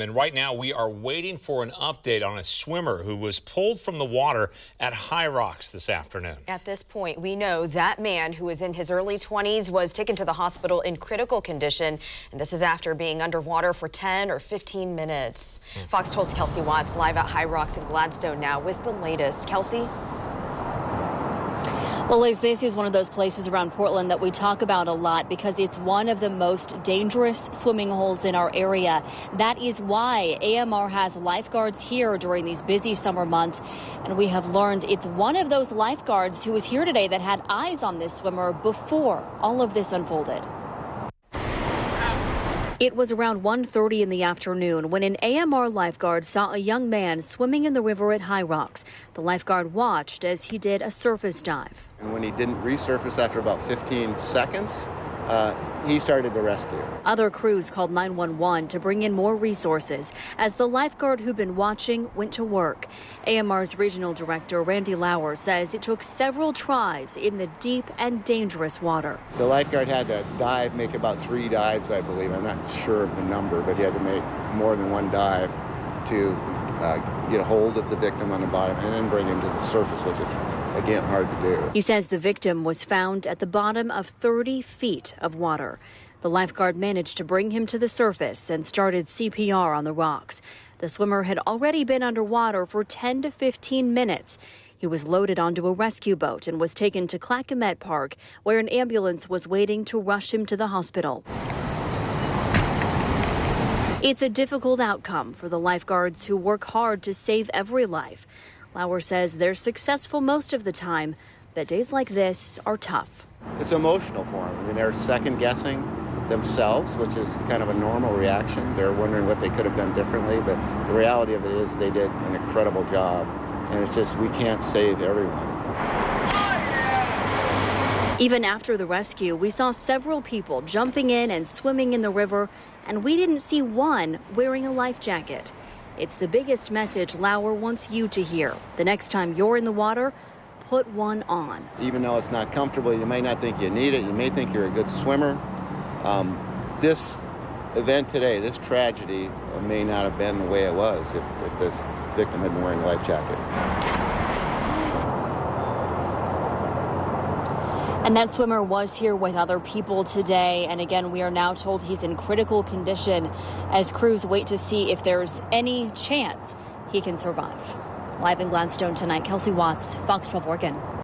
And right now we are waiting for an update on a swimmer who was pulled from the water at High Rocks this afternoon. At this point, we know that man, who was in his early 20s, was taken to the hospital in critical condition. And this is after being underwater for 10 or 15 minutes. Fox 12's Kelsey Watts live at High Rocks in Gladstone now with the latest. Kelsey? Well, Liz, this is one of those places around Portland that we talk about a lot because it's one of the most dangerous swimming holes in our area. That is why AMR has lifeguards here during these busy summer months. And we have learned it's one of those lifeguards who was here today that had eyes on this swimmer before all of this unfolded. It was around 1:30 in the afternoon when an AMR lifeguard saw a young man swimming in the river at High Rocks. The lifeguard watched as he did a surface dive. And when he didn't resurface after about 15 seconds, he started the rescue. Other crews called 911 to bring in more resources as the lifeguard who'd been watching went to work. AMR's regional director, Randy Lauer, says it took several tries in the deep and dangerous water. The lifeguard had to dive, make about 3 dives, I believe. I'm not sure of the number, but he had to make more than 1 dive to get a hold of the victim on the bottom and then bring him to the surface, which is, again, hard to do. He says the victim was found at the bottom of 30 feet of water. The lifeguard managed to bring him to the surface and started CPR on the rocks. The swimmer had already been underwater for 10 to 15 minutes. He was loaded onto a rescue boat and was taken to Clackamet Park, where an ambulance was waiting to rush him to the hospital. It's a difficult outcome for the lifeguards who work hard to save every life. Lauer says they're successful most of the time, but days like this are tough. It's emotional for them. I mean, they're second-guessing themselves, which is kind of a normal reaction. They're wondering what they could have done differently, but the reality of it is they did an incredible job, and it's just we can't save everyone. Even after the rescue, we saw several people jumping in and swimming in the river, and we didn't see one wearing a life jacket. It's the biggest message Lauer wants you to hear. The next time you're in the water, put one on. Even though it's not comfortable, you may not think you need it. You may think you're a good swimmer. This event today, this tragedy, may not have been the way it was if this victim had been wearing a life jacket. And that swimmer was here with other people today. And again, we are now told he's in critical condition as crews wait to see if there's any chance he can survive. Live in Gladstone tonight, Kelsey Watts, Fox 12 Oregon.